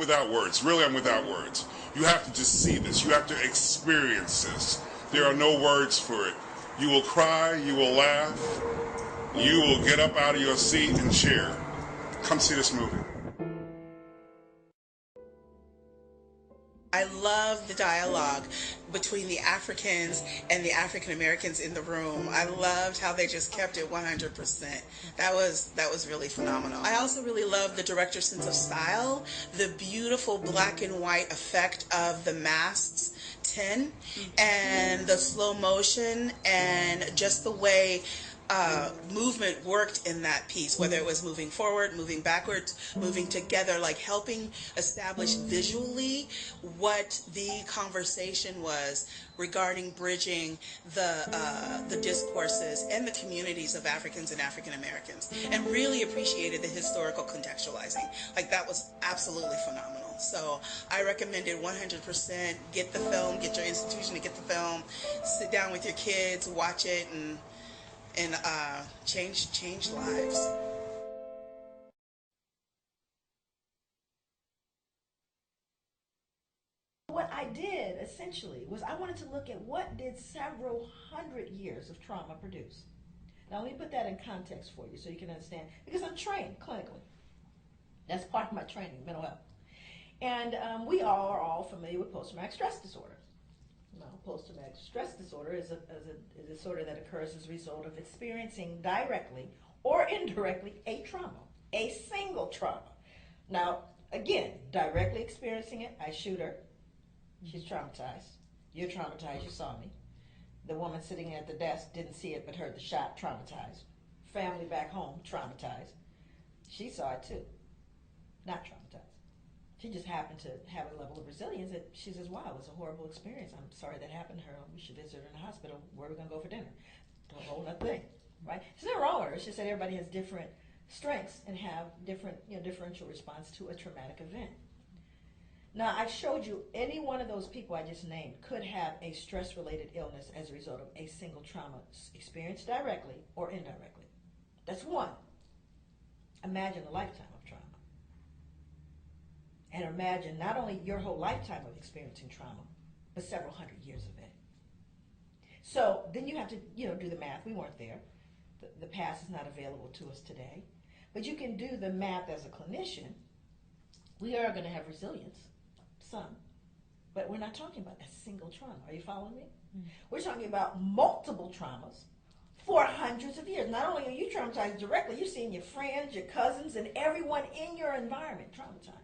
without words. Really, I'm without words. You have to just see this. You have to experience this. There are no words for it. You will cry, you will laugh, you will get up out of your seat and cheer. Come see this movie. I love the dialogue between the Africans and the African Americans in the room. I loved how they just kept it 100%. That was really phenomenal. I also really love the director's sense of style, the beautiful black and white effect of the masks, tin, and the slow motion, and just the way movement worked in that piece, whether it was moving forward, moving backwards, moving together, like helping establish visually what the conversation was regarding bridging the discourses and the communities of Africans and African Americans, and really appreciated the historical contextualizing. Like, that was absolutely phenomenal. So I recommend it 100%. Get the film, get your institution to get the film, sit down with your kids, watch it, and change lives. What I did essentially was I wanted to look at what did several hundred years of trauma produce. Now let me put that in context for you so you can understand, because I'm trained clinically. That's part of my training, mental health. And we are all familiar with post-traumatic stress disorder. Well, post-traumatic stress disorder is a disorder that occurs as a result of experiencing directly or indirectly a trauma, a single trauma. Now, again, directly experiencing it, I shoot her, she's traumatized. You're traumatized, you saw me. The woman sitting at the desk didn't see it but heard the shot, traumatized. Family back home, traumatized. She saw it too, not traumatized. She just happened to have a level of resilience that she says, wow, it was a horrible experience. I'm sorry that happened to her. We should visit her in the hospital. Where are we going to go for dinner? A whole other thing, right? There's nothing wrong with her. It's just that everybody has different strengths and have different, differential response to a traumatic event. Now, I showed you any one of those people I just named could have a stress-related illness as a result of a single trauma experienced directly or indirectly. That's one. Imagine a lifetime of trauma. And imagine not only your whole lifetime of experiencing trauma, but several hundred years of it. So then you have to, do the math. We weren't there. The past is not available to us today. But you can do the math as a clinician. We are going to have resilience, some. But we're not talking about a single trauma. Are you following me? Mm-hmm. We're talking about multiple traumas for hundreds of years. Not only are you traumatized directly, you're seeing your friends, your cousins, and everyone in your environment traumatized.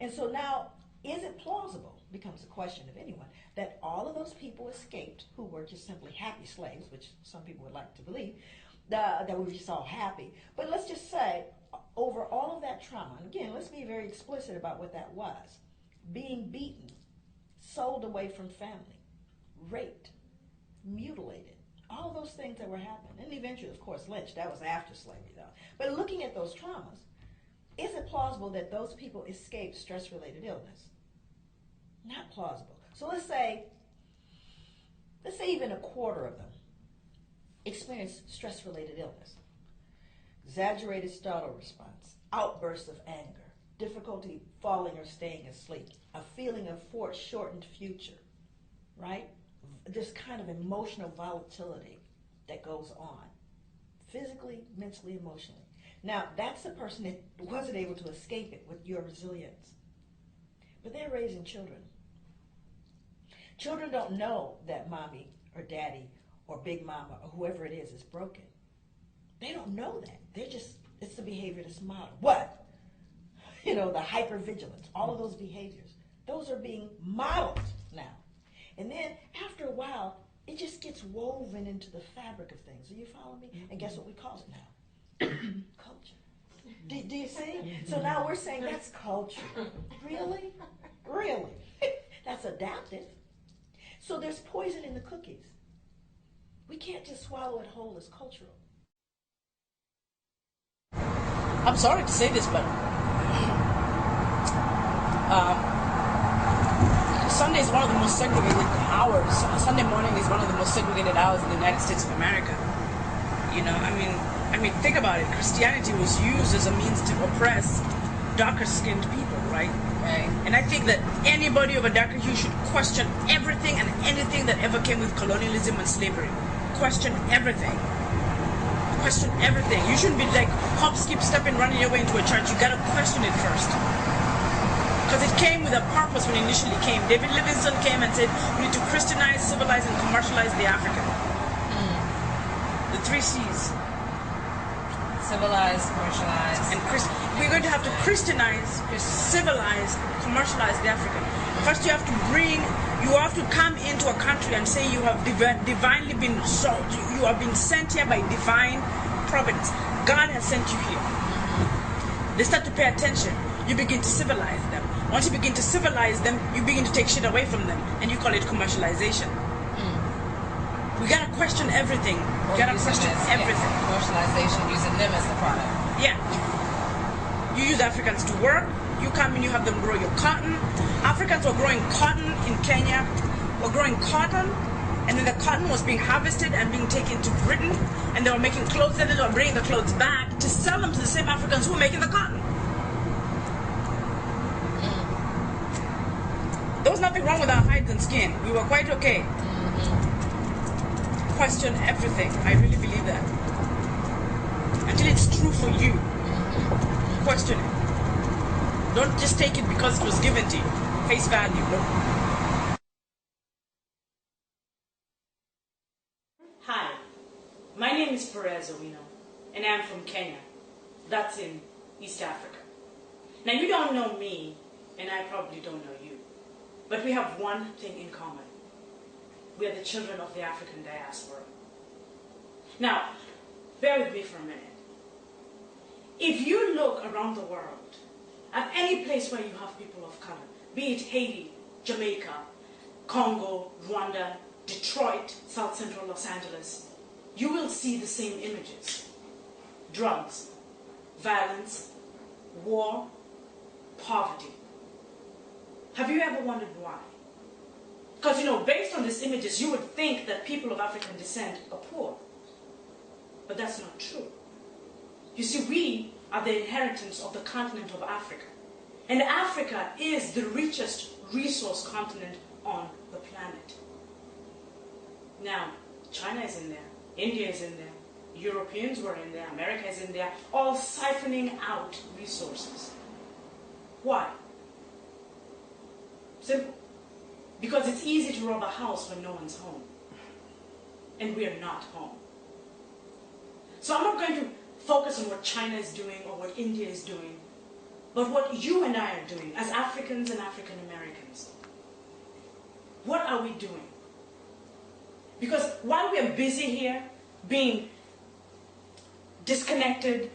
And so now, is it plausible, becomes a question of anyone, that all of those people escaped who were just simply happy slaves, which some people would like to believe, that we were just all happy. But let's just say, over all of that trauma, and again, let's be very explicit about what that was. Being beaten, sold away from family, raped, mutilated, all of those things that were happening. And eventually, of course, lynched. That was after slavery, though. But looking at those traumas, is it plausible that those people escaped stress-related illness? Not plausible. So let's say even a quarter of them experienced stress-related illness. Exaggerated startle response, outbursts of anger, difficulty falling or staying asleep, a feeling of foreshortened future, right? This kind of emotional volatility that goes on, physically, mentally, emotionally. Now, that's the person that wasn't able to escape it with your resilience. But they're raising children. Children don't know that mommy or daddy or big mama or whoever it is broken. They don't know that. It's the behavior that's modeled. What? The hypervigilance, all of those behaviors. Those are being modeled now. And then after a while, it just gets woven into the fabric of things. Do you follow me? And guess what we call it now? Culture. Do you see? So now we're saying that's culture. Really? Really? That's adaptive. So there's poison in the cookies. We can't just swallow it whole as cultural. I'm sorry to say this, but Sunday is one of the most segregated hours. Sunday morning is one of the most segregated hours in the United States of America. I mean, think about it. Christianity was used as a means to oppress darker-skinned people, right? Right. And I think that anybody of a darker hue should question everything and anything that ever came with colonialism and slavery. Question everything. Question everything. You shouldn't be like hop, skip, step, and running your way into a church. You gotta question it first. Because it came with a purpose when it initially came. David Livingstone came and said, we need to Christianize, civilize, and commercialize the African. The 3 C's. Civilize, commercialize. And we're going to have to Christianize, civilize, commercialize the African. First you have to come into a country and say you have divinely been you have been sent here by divine providence. God has sent you here. They start to pay attention. You begin to civilize them. Once you begin to civilize them, you begin to take shit away from them, and you call it commercialization. We gotta question everything. We gotta question everything. Yeah. Commercialization, using them as the product. Yeah. You use Africans to work. You come in, you have them grow your cotton. Africans were growing cotton in Kenya. Were growing cotton, and then the cotton was being harvested and being taken to Britain, and they were making clothes, and then they were bringing the clothes back to sell them to the same Africans who were making the cotton. There was nothing wrong with our hides and skin. We were quite okay. Question everything. I really believe that. Until it's true for you. Question it. Don't just take it because it was given to you. Face value. No. Hi, my name is Perez Owino, and I'm from Kenya. That's in East Africa. Now you don't know me, and I probably don't know you, but we have one thing in common. We are the children of the African diaspora. Now, bear with me for a minute. If you look around the world, at any place where you have people of color, be it Haiti, Jamaica, Congo, Rwanda, Detroit, South Central Los Angeles, you will see the same images. Drugs, violence, war, poverty. Have you ever wondered why? Because, based on these images, you would think that people of African descent are poor. But that's not true. You see, we are the inheritance of the continent of Africa. And Africa is the richest resource continent on the planet. Now, China is in there, India is in there, Europeans were in there, America is in there, all siphoning out resources. Why? Simple. Because it's easy to rob a house when no one's home. And we are not home. So I'm not going to focus on what China is doing or what India is doing, but what you and I are doing as Africans and African Americans. What are we doing? Because while we are busy here, being disconnected,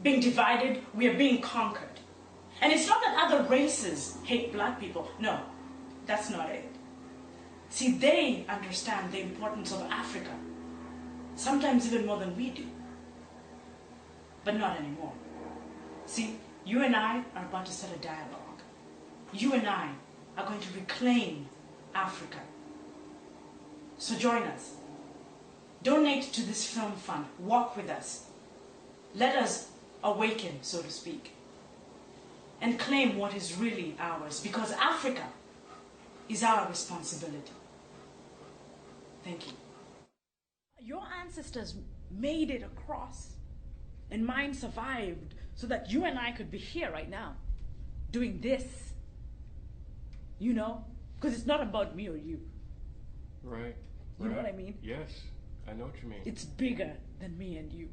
being divided, we are being conquered. And it's not that other races hate black people. No, that's not it. See, they understand the importance of Africa, sometimes even more than we do. But not anymore. See, you and I are about to start a dialogue. You and I are going to reclaim Africa. So join us. Donate to this film fund. Walk with us. Let us awaken, so to speak, and claim what is really ours, because Africa is our responsibility. Thank you. Your ancestors made it across, and mine survived so that you and I could be here right now doing this, because it's not about me or you. Right. You know what I mean? Yes, I know what you mean. It's bigger than me and you.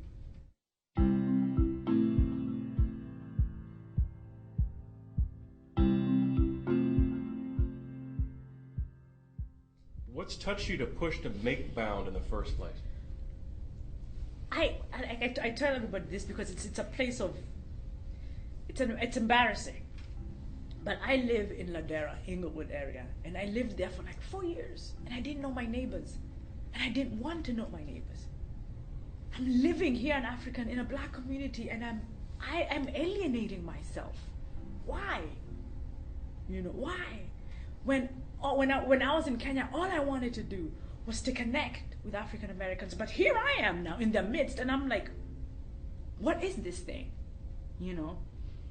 What's touched you to push to make Bound in the first place? I tell everybody this because it's a place of, it's embarrassing. But I live in Ladera, Inglewood area, and I lived there for like 4 years, and I didn't know my neighbors, and I didn't want to know my neighbors. I'm living here in Africa in a black community, and I am alienating myself. Why? Why? When I was in Kenya, all I wanted to do was to connect with African Americans, but here I am now in their midst, and I'm like, what is this thing?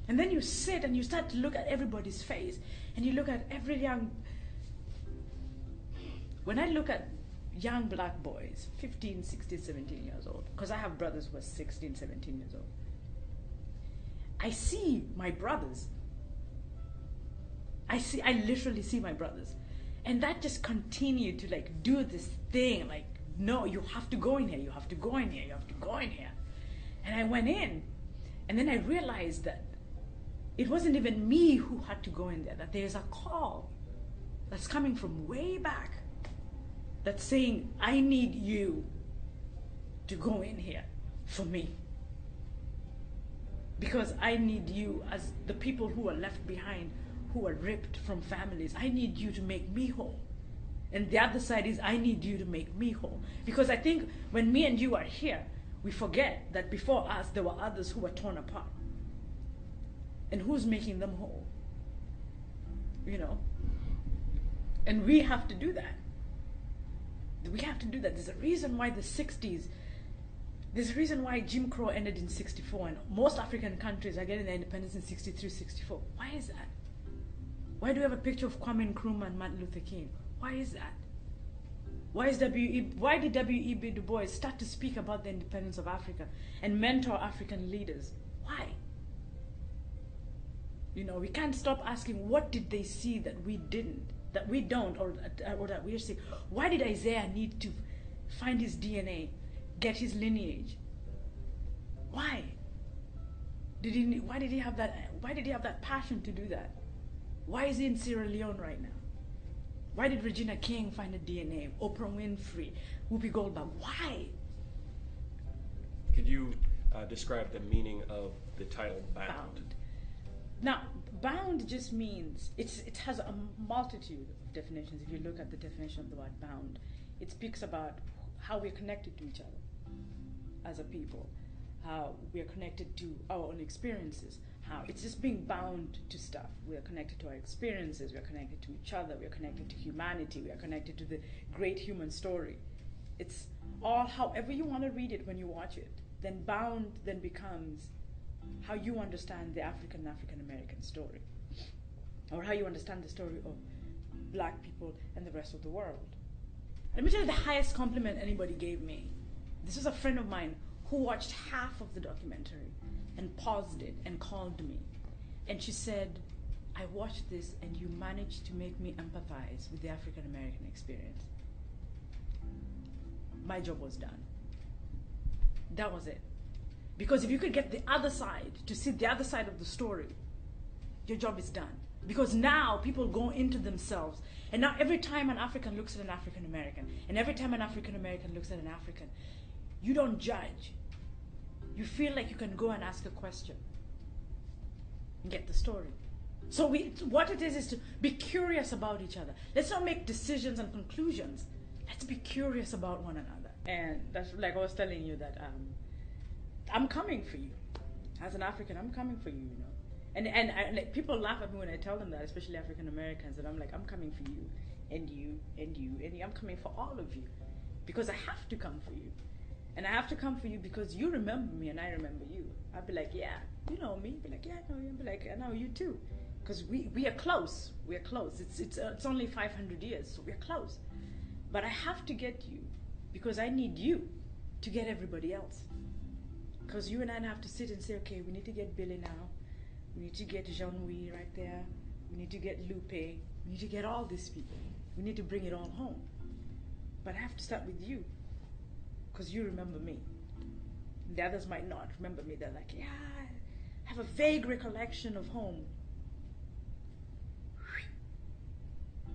And then you sit and you start to look at everybody's face, and you look at every young. When I look at young black boys, 15, 16, 17 years old, because I have brothers who are 16, 17 years old, I see my brothers. I literally see my brothers. And that just continued to like do this thing, like, no, you have to go in here, you have to go in here, you have to go in here. And I went in, and then I realized that it wasn't even me who had to go in there, that there's a call that's coming from way back that's saying, I need you to go in here for me. Because I need you, as the people who are left behind, who are ripped from families, I need you to make me whole. And the other side is, I need you to make me whole. Because I think when me and you are here, we forget that before us, there were others who were torn apart. And who's making them whole? You know? And we have to do that. We have to do that. There's a reason why the 60s, there's a reason why Jim Crow ended in 64 and most African countries are getting their independence in 63, 64. Why is that? Why do we have a picture of Kwame Nkrumah and Martin Luther King? Why is that? Why did W.E.B. Du Bois start to speak about the independence of Africa and mentor African leaders? Why? You know, we can't stop asking, what did they see that we didn't, that we don't, or that we're seeing? Why did Isaiah need to find his DNA, get his lineage? Why? Why did he have that passion to do that? Why is he in Sierra Leone right now? Why did Regina King find a DNA? Oprah Winfrey, Whoopi Goldberg. Why? Could you describe the meaning of the title Bound? Now, bound just means, it has a multitude of definitions. If you look at the definition of the word bound, it speaks about how we're connected to each other as a people, how we're connected to our own experiences, how it's just being bound to stuff. We are connected to our experiences, we are connected to each other, we are connected to humanity, we are connected to the great human story. It's all, however you want to read it when you watch it, then bound then becomes how you understand the African American story, or how you understand the story of black people and the rest of the world. Let me tell you the highest compliment anybody gave me. This was a friend of mine who watched half of the documentary and paused it and called me. And she said, I watched this and you managed to make me empathize with the African American experience. My job was done. That was it. Because if you could get the other side, to see the other side of the story, your job is done. Because now people go into themselves. And now every time an African looks at an African American, and every time an African American looks at an African, you don't judge. You feel like you can go and ask a question and get the story. So what it is to be curious about each other. Let's not make decisions and conclusions. Let's be curious about one another. And that's like I was telling you that I'm coming for you. As an African, I'm coming for you, you know. And like, people laugh at me when I tell them that, especially African Americans, that I'm like, I'm coming for you, and you, and you, and you. I'm coming for all of you. Because I have to come for you. And I have to come for you because you remember me and I remember you. I'll be like, yeah, you know me. Be like, yeah, I know you. I'll be like, I know you too. Because we are close. We are close. It's only 500 years, so we're close. But I have to get you because I need you to get everybody else. Because you and I have to sit and say, okay, we need to get Billy now. We need to get Jean-Louis right there. We need to get Lupe. We need to get all these people. We need to bring it all home. But I have to start with you. Because you remember me. The others might not remember me. They're like, yeah, I have a vague recollection of home.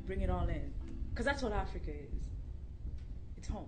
Bring it all in. Because that's what Africa is. It's home.